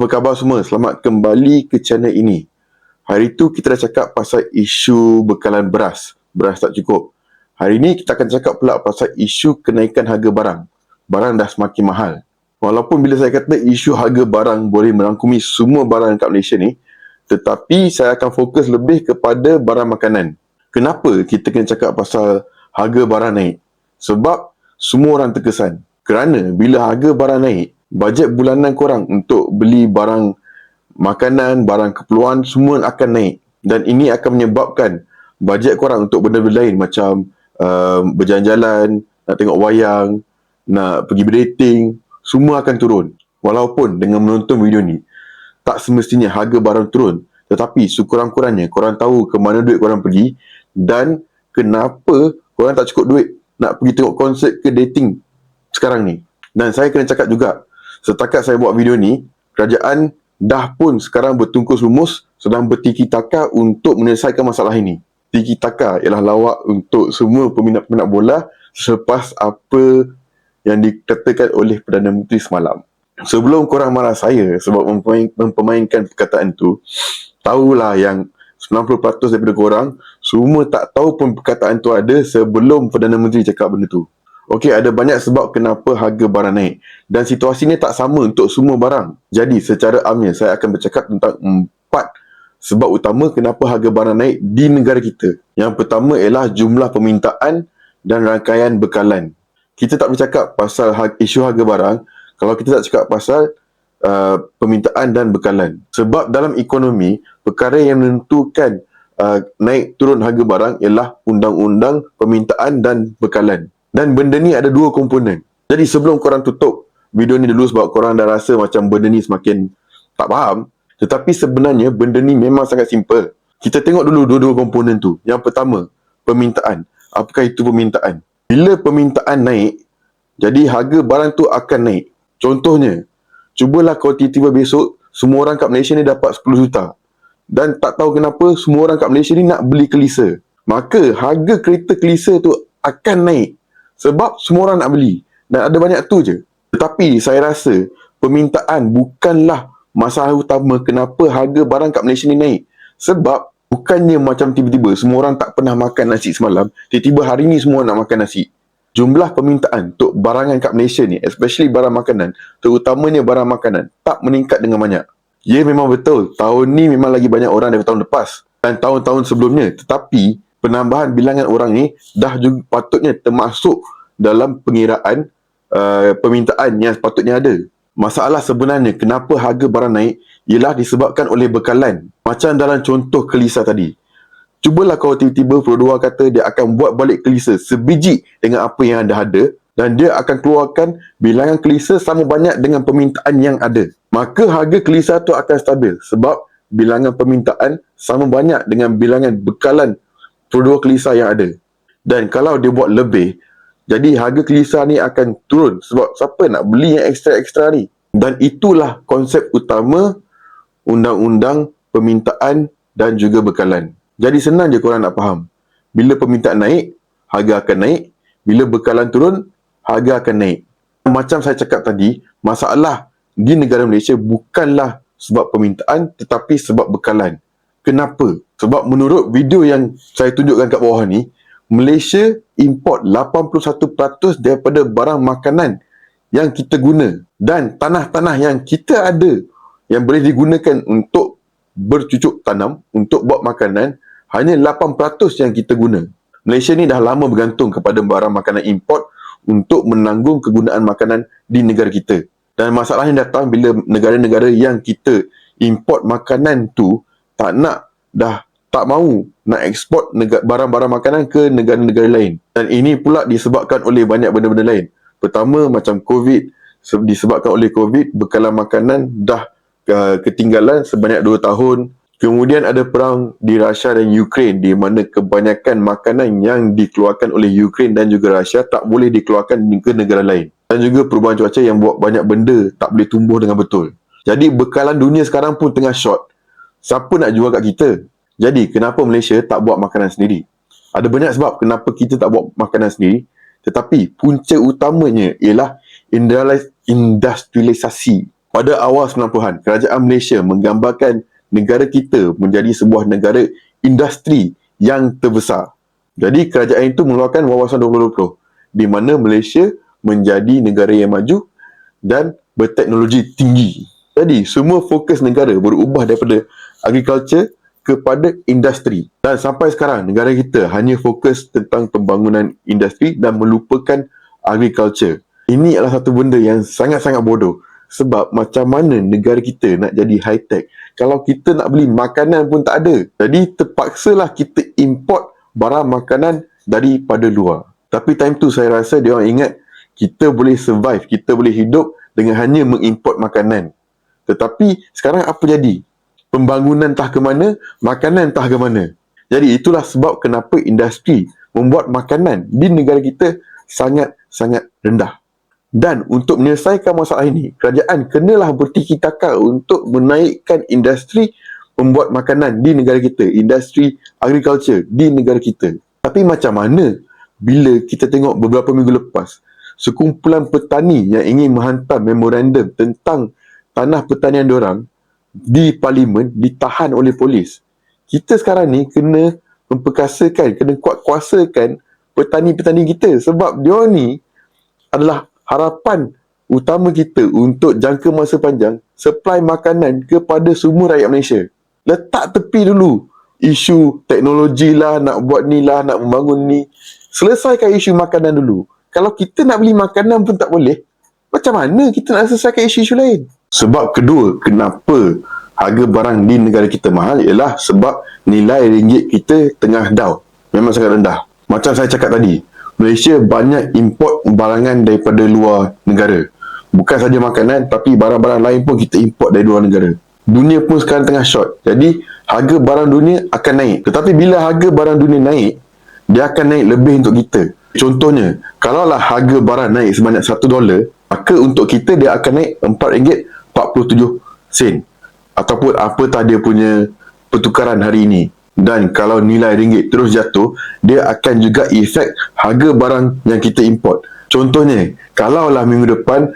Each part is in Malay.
Apa khabar semua? Selamat kembali ke channel ini. Hari tu kita dah cakap pasal isu bekalan beras. Beras tak cukup. Hari ni kita akan cakap pula pasal isu kenaikan harga barang. Barang dah semakin mahal. Walaupun bila saya kata isu harga barang boleh merangkumi semua barang kat Malaysia ni, tetapi saya akan fokus lebih kepada barang makanan. Kenapa kita kena cakap pasal harga barang naik? Sebab semua orang terkesan. Kerana bila harga barang naik, bajet bulanan korang untuk beli barang makanan, barang keperluan semua akan naik. Dan ini akan menyebabkan bajet korang untuk benda-benda lain macam berjalan-jalan, nak tengok wayang, nak pergi berdating, semua akan turun. Walaupun dengan menonton video ni, tak semestinya harga barang turun. Tetapi sekurang-kurangnya korang tahu ke mana duit korang pergi dan kenapa korang tak cukup duit nak pergi tengok konsert ke dating sekarang ni. Dan saya kena cakap juga, setakat saya buat video ni, kerajaan dah pun sekarang bertungkus lumus sedang bertiki-taka untuk menyelesaikan masalah ini. Tiki-taka ialah lawak untuk semua peminat-peminat bola selepas apa yang dikatakan oleh Perdana Menteri semalam. Sebelum korang marah saya sebab mempermainkan perkataan tu, tahulah yang 90% daripada korang semua tak tahu pun perkataan tu ada sebelum Perdana Menteri cakap benda tu. Okey, ada banyak sebab kenapa harga barang naik. Dan situasi ni tak sama untuk semua barang. Jadi, secara amnya, saya akan bercakap tentang 4 sebab utama kenapa harga barang naik di negara kita. Yang pertama ialah jumlah permintaan dan rangkaian bekalan. Kita tak bercakap pasal isu harga barang kalau kita tak cakap pasal permintaan dan bekalan. Sebab dalam ekonomi, perkara yang menentukan naik turun harga barang ialah undang-undang permintaan dan bekalan. Dan benda ni ada 2 komponen. Jadi sebelum korang tutup video ni dulu sebab korang dah rasa macam benda ni semakin tak faham. Tetapi sebenarnya benda ni memang sangat simple. Kita tengok dulu 2 komponen tu. Yang pertama, permintaan. Apakah itu permintaan? Bila permintaan naik, jadi harga barang tu akan naik. Contohnya, cubalah kalau tiba-tiba besok semua orang kat Malaysia ni dapat 10 juta. Dan tak tahu kenapa semua orang kat Malaysia ni nak beli kelisa. Maka harga kereta kelisa tu akan naik. Sebab semua orang nak beli. Dan ada banyak tu je. Tetapi saya rasa permintaan bukanlah masalah utama kenapa harga barang kat Malaysia ni naik. Sebab bukannya macam tiba-tiba semua orang tak pernah makan nasi semalam, tiba-tiba hari ni semua nak makan nasi. Jumlah permintaan untuk barangan kat Malaysia ni, especially barang makanan, terutamanya barang makanan, tak meningkat dengan banyak. Ya, memang betul. Tahun ni memang lagi banyak orang daripada tahun lepas. Dan tahun-tahun sebelumnya. Tetapi penambahan bilangan orang ni dah juga patutnya termasuk dalam pengiraan permintaan yang sepatutnya ada. Masalah sebenarnya kenapa harga barang naik ialah disebabkan oleh bekalan. Macam dalam contoh kelisa tadi. Cubalah kalau tiba-tiba produa kata dia akan buat balik kelisa sebiji dengan apa yang anda ada dan dia akan keluarkan bilangan kelisa sama banyak dengan permintaan yang ada. Maka harga kelisa tu akan stabil sebab bilangan permintaan sama banyak dengan bilangan bekalan produk kelisa yang ada. Dan kalau dia buat lebih, jadi harga kelisa ni akan turun sebab siapa nak beli yang ekstra-ekstra ni. Dan itulah konsep utama undang-undang permintaan dan juga bekalan. Jadi senang je korang nak faham. Bila permintaan naik, harga akan naik. Bila bekalan turun, harga akan naik. Macam saya cakap tadi, masalah di negara Malaysia bukanlah sebab permintaan tetapi sebab bekalan. Kenapa? Sebab menurut video yang saya tunjukkan kat bawah ni, Malaysia import 81% daripada barang makanan yang kita guna. Dan tanah-tanah yang kita ada yang boleh digunakan untuk bercucuk tanam, untuk buat makanan, hanya 8% yang kita guna. Malaysia ni dah lama bergantung kepada barang makanan import untuk menanggung kegunaan makanan di negara kita. Dan masalahnya datang bila negara-negara yang kita import makanan tu tak mahu nak eksport barang-barang makanan ke negara-negara lain. Dan ini pula disebabkan oleh banyak benda-benda lain. Pertama, macam COVID. Disebabkan oleh COVID, bekalan makanan dah ketinggalan sebanyak 2 tahun. Kemudian ada perang di Rusia dan Ukraine di mana kebanyakan makanan yang dikeluarkan oleh Ukraine dan juga Rusia tak boleh dikeluarkan ke negara lain. Dan juga perubahan cuaca yang buat banyak benda tak boleh tumbuh dengan betul. Jadi bekalan dunia sekarang pun tengah short. Siapa nak jual kat kita? Jadi kenapa Malaysia tak buat makanan sendiri? Ada banyak sebab kenapa kita tak buat makanan sendiri. Tetapi punca utamanya ialah industrialisasi. Pada awal 90-an, kerajaan Malaysia menggambarkan negara kita menjadi sebuah negara industri yang terbesar. Jadi kerajaan itu mengeluarkan Wawasan 2020 di mana Malaysia menjadi negara yang maju dan berteknologi tinggi. Jadi semua fokus negara berubah daripada agriculture kepada industri. Dan sampai sekarang negara kita hanya fokus tentang pembangunan industri dan melupakan agriculture. Ini adalah satu benda yang sangat-sangat bodoh. Sebab macam mana negara kita nak jadi high-tech kalau kita nak beli makanan pun tak ada. Jadi terpaksalah kita import barang makanan daripada luar. Tapi time tu saya rasa dia orang ingat kita boleh survive, kita boleh hidup dengan hanya mengimport makanan. Tetapi sekarang apa jadi? Pembangunan entah ke mana, makanan entah ke mana. Jadi itulah sebab kenapa industri membuat makanan di negara kita sangat-sangat rendah. Dan untuk menyelesaikan masalah ini, kerajaan kenalah bertiki-taka untuk menaikkan industri membuat makanan di negara kita, industri agriculture di negara kita. Tapi macam mana bila kita tengok beberapa minggu lepas, sekumpulan petani yang ingin menghantar memorandum tentang tanah pertanian diorang di parlimen ditahan oleh polis. Kita sekarang ni kena memperkasakan, kena kuat-kuasakan petani-petani kita sebab diorang ni adalah harapan utama kita untuk jangka masa panjang supply makanan kepada semua rakyat Malaysia. Letak tepi dulu isu teknologi lah, nak buat ni lah, nak membangun ni. Selesaikan isu makanan dulu. Kalau kita nak beli makanan pun tak boleh, macam mana kita nak selesaikan isu-isu lain? Sebab kedua, kenapa harga barang di negara kita mahal ialah sebab nilai ringgit kita tengah down. Memang sangat rendah. Macam saya cakap tadi, Malaysia banyak import barangan daripada luar negara. Bukan saja makanan, tapi barang-barang lain pun kita import dari luar negara. Dunia pun sekarang tengah short. Jadi, harga barang dunia akan naik. Tetapi bila harga barang dunia naik, dia akan naik lebih untuk kita. Contohnya, kalaulah harga barang naik sebanyak $1, maka untuk kita dia akan naik RM4.47. Ataupun apatah dia punya pertukaran hari ini. Dan kalau nilai ringgit terus jatuh, dia akan juga efek harga barang yang kita import. Contohnya, kalaulah minggu depan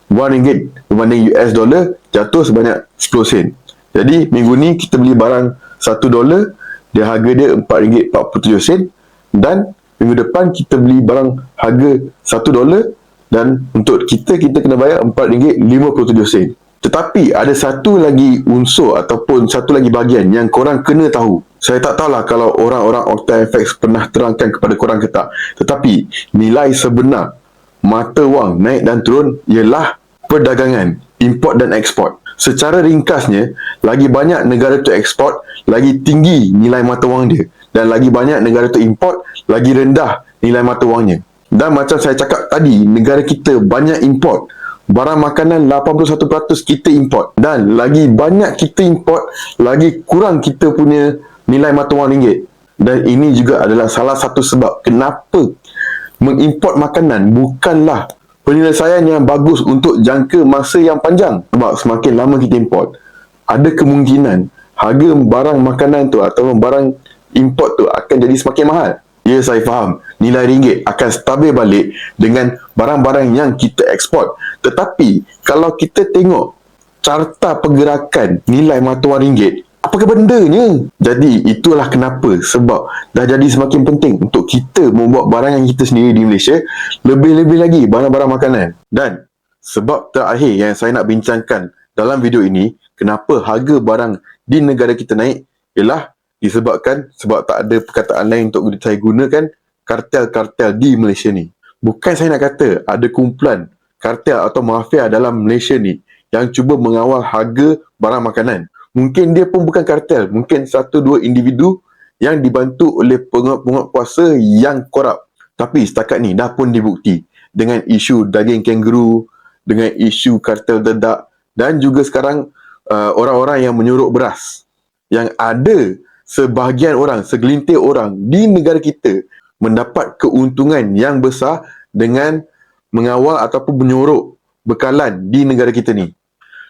RM1 berbanding US dollar jatuh sebanyak 10 sen. Jadi minggu ni kita beli barang $1, dia harga dia RM4.47. Dan minggu depan kita beli barang harga $1 dan untuk kita kena bayar RM4.57. Tetapi ada satu lagi unsur ataupun satu lagi bahagian yang korang kena tahu. Saya tak tahulah kalau orang-orang OctaFX pernah terangkan kepada korang ke tak. Tetapi nilai sebenar mata wang naik dan turun ialah perdagangan, import dan ekspor. Secara ringkasnya, lagi banyak negara tu ekspor, lagi tinggi nilai mata wang dia. Dan lagi banyak negara tu import, lagi rendah nilai mata wangnya. Dan macam saya cakap tadi, negara kita banyak import. Barang makanan 81% kita import. Dan lagi banyak kita import, lagi kurang kita punya nilai mata wang ringgit. Dan ini juga adalah salah satu sebab kenapa mengimport makanan bukanlah penyelesaian yang bagus untuk jangka masa yang panjang. Sebab semakin lama kita import, ada kemungkinan harga barang makanan tu atau barang import tu akan jadi semakin mahal. Ya, saya faham nilai ringgit akan stabil balik dengan barang-barang yang kita eksport. Tetapi kalau kita tengok carta pergerakan nilai mata wang ringgit, apakah bendanya? Jadi itulah kenapa, sebab dah jadi semakin penting untuk kita membuat barang yang kita sendiri di Malaysia, lebih-lebih lagi barang-barang makanan. Dan sebab terakhir yang saya nak bincangkan dalam video ini, kenapa harga barang di negara kita naik ialah disebabkan sebab tak ada perkataan lain untuk saya gunakan, kartel-kartel di Malaysia ni. Bukan saya nak kata ada kumpulan kartel atau mafia dalam Malaysia ni yang cuba mengawal harga barang makanan. Mungkin dia pun bukan kartel, mungkin satu dua individu yang dibantu oleh penguat-penguat kuasa yang korup. Tapi setakat ni dah pun dibukti dengan isu daging kangaroo, dengan isu kartel dedak dan juga sekarang orang-orang yang menyuruk beras. Yang ada sebahagian orang, segelintir orang di negara kita mendapat keuntungan yang besar dengan mengawal ataupun menyuruk bekalan di negara kita ni.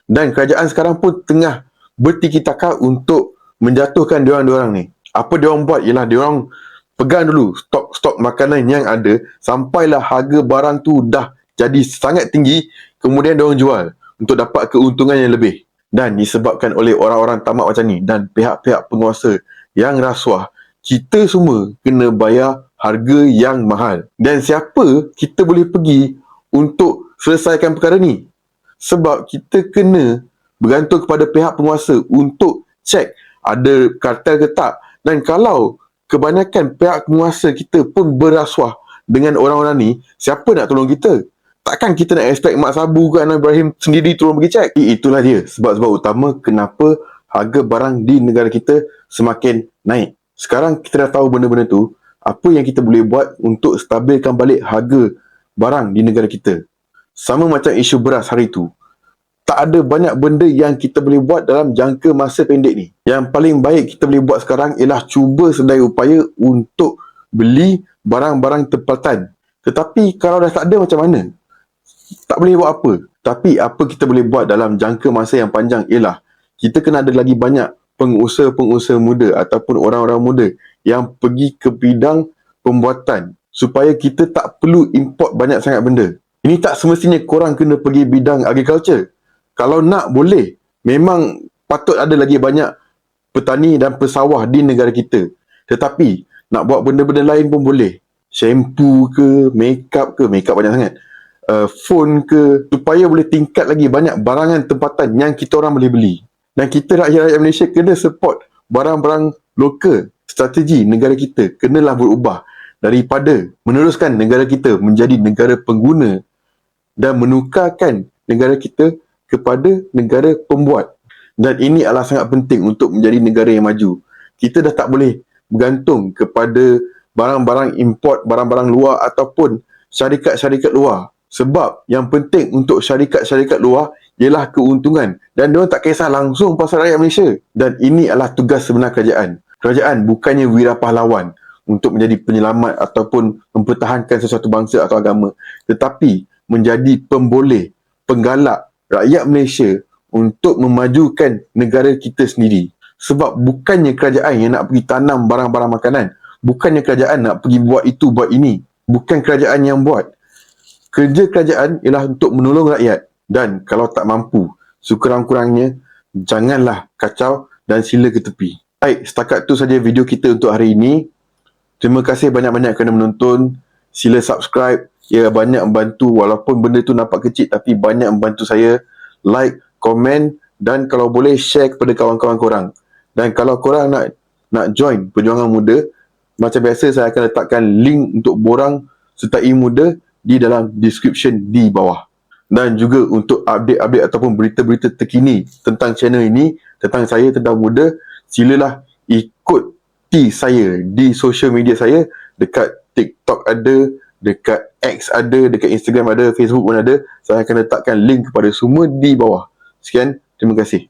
Dan kerajaan sekarang pun tengah bertiki-taka untuk menjatuhkan diorang-diorang ni. Apa diorang buat ialah diorang pegang dulu stok-stok makanan yang ada sampailah harga barang tu dah jadi sangat tinggi, kemudian diorang jual. untuk dapat keuntungan yang lebih. Dan disebabkan oleh orang-orang tamak macam ni dan pihak-pihak penguasa yang rasuah, kita semua kena bayar harga yang mahal. Dan siapa kita boleh pergi untuk selesaikan perkara ni? Sebab kita kena bergantung kepada pihak penguasa untuk cek ada kartel ke tak. Dan kalau kebanyakan pihak penguasa kita pun berasuah dengan orang-orang ni, siapa nak tolong kita? Takkan kita nak expect Mak Sabu ke Anwar Ibrahim sendiri tolong pergi cek? Itulah dia sebab-sebab utama kenapa harga barang di negara kita semakin naik. Sekarang kita dah tahu benda-benda tu, apa yang kita boleh buat untuk stabilkan balik harga barang di negara kita. Sama macam isu beras hari tu. Tak ada banyak benda yang kita boleh buat dalam jangka masa pendek ni. Yang paling baik kita boleh buat sekarang ialah cuba sedaya upaya untuk beli barang-barang tempatan. Tetapi kalau dah tak ada macam mana? Tak boleh buat apa. Tapi apa kita boleh buat dalam jangka masa yang panjang ialah kita kena ada lagi banyak pengusaha-pengusaha muda ataupun orang-orang muda yang pergi ke bidang pembuatan supaya kita tak perlu import banyak sangat benda. Ini tak semestinya korang kena pergi bidang agriculture. Kalau nak boleh. Memang patut ada lagi banyak petani dan pesawah di negara kita. Tetapi nak buat benda-benda lain pun boleh. Shampoo ke, makeup banyak sangat. Phone ke, supaya boleh tingkat lagi banyak barangan tempatan yang kita orang boleh beli. Dan kita rakyat-rakyat Malaysia kena support barang-barang lokal. Strategi negara kita kenalah berubah daripada meneruskan negara kita menjadi negara pengguna dan menukarkan negara kita kepada negara pembuat. Dan ini adalah sangat penting untuk menjadi negara yang maju. Kita dah tak boleh bergantung kepada barang-barang import, barang-barang luar ataupun syarikat-syarikat luar. Sebab yang penting untuk syarikat-syarikat luar ialah keuntungan. Dan diorang tak kisah langsung pasal rakyat Malaysia. Dan ini adalah tugas sebenar kerajaan. Kerajaan bukannya wira pahlawan untuk menjadi penyelamat ataupun mempertahankan sesuatu bangsa atau agama. Tetapi menjadi pemboleh, penggalak rakyat Malaysia untuk memajukan negara kita sendiri. Sebab bukannya kerajaan yang nak pergi tanam barang-barang makanan. Bukannya kerajaan nak pergi buat itu, buat ini. Bukan kerajaan yang buat. Kerja kerajaan ialah untuk menolong rakyat. Dan kalau tak mampu, sekurang-kurangnya janganlah kacau dan sila ke tepi. Baik, setakat tu saja video kita untuk hari ini. Terima kasih banyak-banyak kerana menonton. Sila subscribe. Ia banyak membantu, walaupun benda tu nampak kecil tapi banyak membantu saya. Like, komen dan kalau boleh share kepada kawan-kawan korang. Dan kalau korang nak join Perjuangan Muda, macam biasa saya akan letakkan link untuk borang sertai muda di dalam description di bawah. Dan juga untuk update-update ataupun berita-berita terkini tentang channel ini, tentang saya, tentang muda, silalah ikuti saya di social media saya. Dekat TikTok ada, dekat X ada, dekat Instagram ada, Facebook pun ada. Saya akan letakkan link kepada semua di bawah. Sekian, terima kasih.